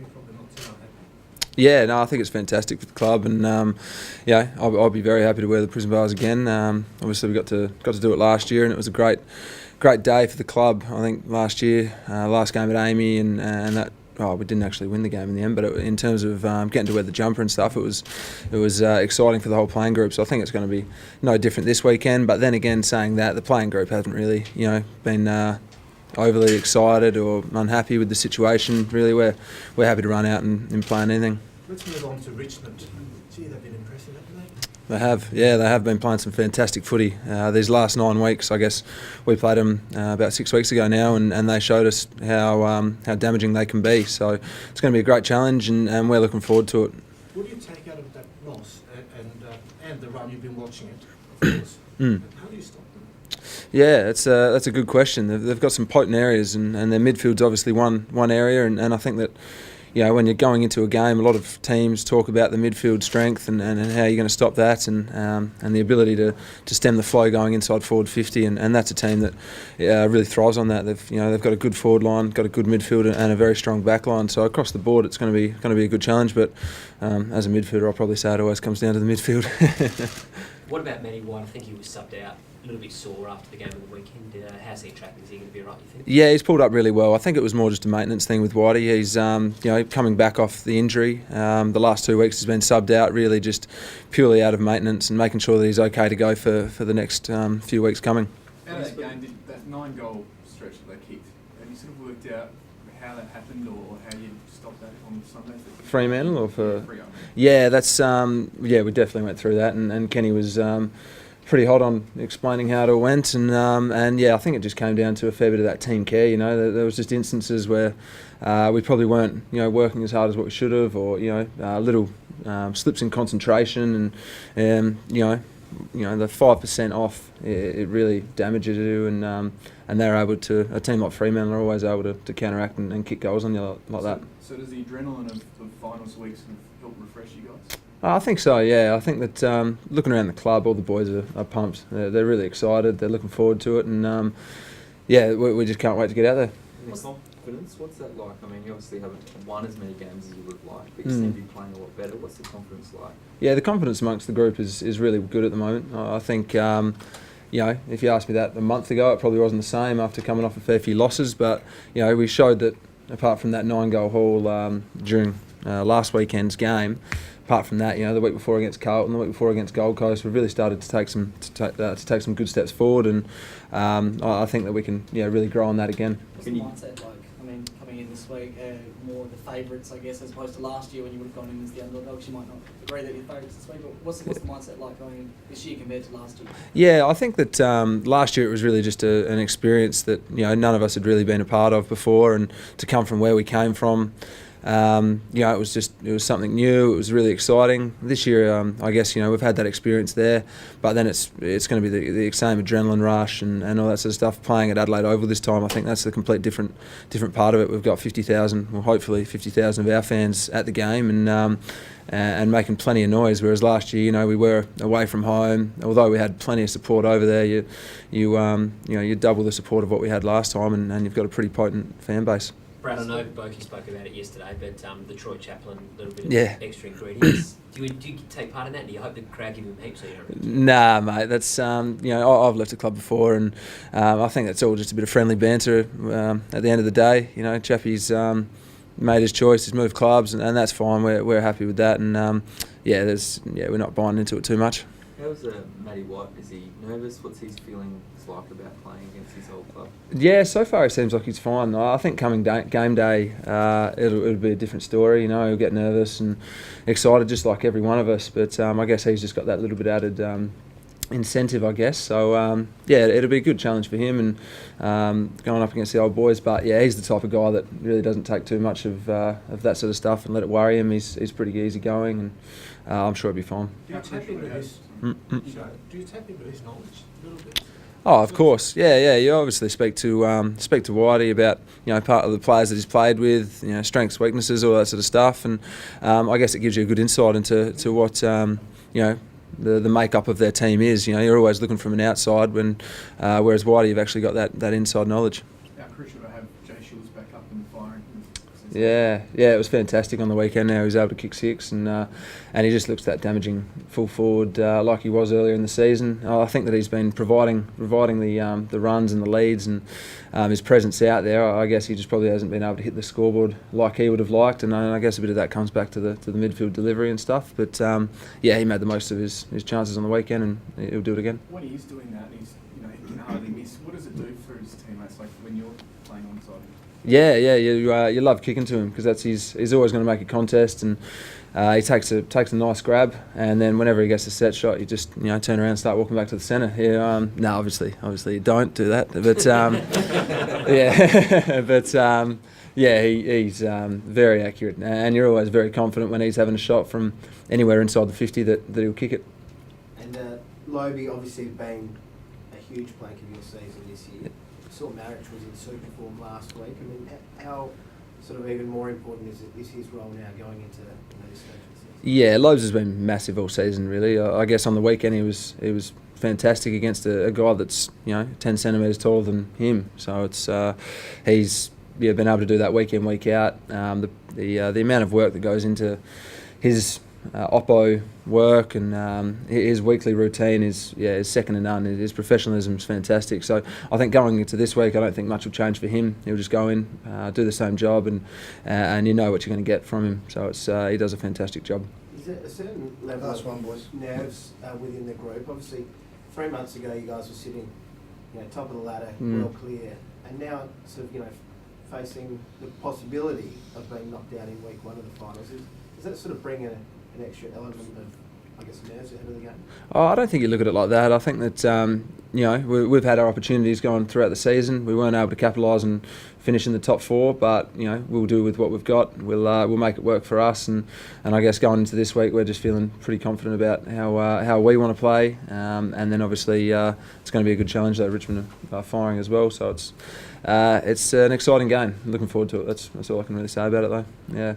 happy, probably not too unhappy. Yeah, no, I think it's fantastic for the club, and I'll be very happy to wear the prison bars again. Obviously, we got to do it last year, and it was a great day for the club. I think last year, last game at Amy, and that. Oh, we didn't actually win the game in the end, but in terms of getting to wear the jumper and stuff, it was exciting for the whole playing group. So I think it's going to be no different this weekend. But then again, saying that, the playing group hasn't really, been overly excited or unhappy with the situation. Really, we're happy to run out and play on anything. Let's move on to Richmond. Gee, they've been impressive, haven't they? They have been playing some fantastic footy these last 9 weeks. I guess we played them about 6 weeks ago now, and they showed us how damaging they can be. So it's going to be a great challenge, and we're looking forward to it. What do you take out of that loss and the run you've been watching it, of course? How do you stop them? Yeah, that's a good question. They've got some potent areas, and their midfield's obviously one area, and I think that, when you're going into a game, a lot of teams talk about the midfield strength and how you're going to stop that, and the ability to stem the flow going inside forward 50, and that's a team that really thrives on that. They've got a good forward line, got a good midfield, and a very strong back line. So across the board, it's going to be a good challenge. But as a midfielder, I'll probably say it always comes down to the midfield. What about Matty White? I think he was subbed out a little bit sore after the game of the weekend. How's he tracking? Is he going to be right, you think? Yeah, he's pulled up really well. I think it was more just a maintenance thing with Whitey. He's coming back off the injury. The last 2 weeks has been subbed out, really just purely out of maintenance and making sure that he's okay to go for the next few weeks coming. Out of that game, that 9-goal stretch that they kicked, have you sort of worked out how that happened or how you stopped that on Sunday? Fremantle or for? Freo. Yeah, that's we definitely went through that, and Kenny was pretty hot on explaining how it all went, and I think it just came down to a fair bit of that team care. There was just instances where we probably weren't working as hard as what we should have, or little slips in concentration, and the 5% off, it really damages you, and they're able to, a team like Fremantle are always able to counteract and kick goals on you like that. So does the adrenaline of finals weeks sort of help refresh you guys? I think so, yeah. I think that looking around the club, all the boys are pumped. They're really excited. They're looking forward to it, and we just can't wait to get out there. And the confidence, what's that like? I mean, you obviously haven't won as many games as you would have liked, but you seem to be playing a lot better. What's the confidence like? Yeah, the confidence amongst the group is really good at the moment. I think, if you asked me that a month ago, it probably wasn't the same after coming off a fair few losses, but, we showed that apart from that 9-goal haul during last weekend's game, apart from that, the week before against Carlton, the week before against Gold Coast, we've really started to take some good steps forward, and I think that we can really grow on that again. What's the mindset like? I mean, coming in this week, more the favourites, I guess, as opposed to last year when you would have gone in as the underdogs. You might not agree that you're favourites this week, but what's the mindset like going in this year compared to last year? Yeah, I think that last year it was really just an experience that none of us had really been a part of before, and to come from where we came from. It was something new. It was really exciting. This year, I guess we've had that experience there, but then it's going to be the same adrenaline rush and all that sort of stuff. Playing at Adelaide Oval this time, I think that's the complete different part of it. We've got 50,000, well, hopefully 50,000 of our fans at the game, and making plenty of noise. Whereas last year, we were away from home. Although we had plenty of support over there, you double the support of what we had last time, and you've got a pretty potent fan base. Brad, I know Boki spoke about it yesterday, but the Troy Chaplin, a little bit of extra ingredients. Do you take part in that? Do you hope the crowd give him heaps? Nah, mate. That's I've left the club before, and I think that's all just a bit of friendly banter. At the end of the day, Chappie's made his choice. He's moved clubs, and that's fine. We're happy with that, and we're not buying into it too much. How's Matty White? Is he nervous? What's his feeling like about playing against his old club? Yeah, so far it seems like he's fine. I think coming game day, it'll be a different story. He'll get nervous and excited just like every one of us. But I guess he's just got that little bit added incentive, I guess. So it'll be a good challenge for him and going up against the old boys. But yeah, he's the type of guy that really doesn't take too much of that sort of stuff and let it worry him. He's pretty easygoing, and I'm sure he'll be fine. Do you tap into his knowledge a little bit? Oh, of course, yeah. You obviously speak to Whitey about part of the players that he's played with, strengths, weaknesses, all that sort of stuff, and I guess it gives you a good insight into what the makeup of their team is. You're always looking from an outside, whereas Whitey, you've actually got that inside knowledge. How crucial to have Jay Shields back up and firing Yeah, it was fantastic on the weekend. Now he was able to kick 6, and he just looks that damaging full forward like he was earlier in the season. I think that he's been providing the runs and the leads, and his presence out there. I guess he just probably hasn't been able to hit the scoreboard like he would have liked, and I guess a bit of that comes back to the midfield delivery and stuff. But he made the most of his chances on the weekend, and he'll do it again. When he is doing that, he can hardly miss. What does it do for his teammates? Like when you're playing on side. Yeah, you love kicking to him because that's he's always going to make a contest, and he takes a nice grab, and then whenever he gets a set shot, you just turn around and start walking back to the centre. No, obviously you don't do that, but he's very accurate, and you're always very confident when he's having a shot from anywhere inside the 50 that he'll kick it. And Lobie obviously being a huge plank of your season this year. Saw Marich was in super form last week. I mean, how sort of even more important is his role now going into this stage of the season? Yeah, Lobes has been massive all season, really. I guess on the weekend he was fantastic against a guy that's 10 centimetres taller than him. So it's he's been able to do that week in, week out. The amount of work that goes into his oppo work and his weekly routine is second to none. His professionalism is fantastic. So I think going into this week, I don't think much will change for him. He'll just go in, do the same job, and you know what you're going to get from him. So it's he does a fantastic job. Is there a certain level of nerves within the group? Obviously, 3 months ago you guys were sitting, top of the ladder, well clear, and now sort of facing the possibility of being knocked out in week 1 of the finals. Does that sort of bring an extra element of, I guess, nerves ahead of the game? Oh, I don't think you look at it like that. I think that we've had our opportunities going throughout the season. We weren't able to capitalise and finish in the top 4, but we'll do with what we've got. We'll make it work for us, and I guess going into this week, we're just feeling pretty confident about how we want to play, and then obviously it's going to be a good challenge that Richmond are firing as well. So it's an exciting game. Looking forward to it. That's all I can really say about it, though. Yeah.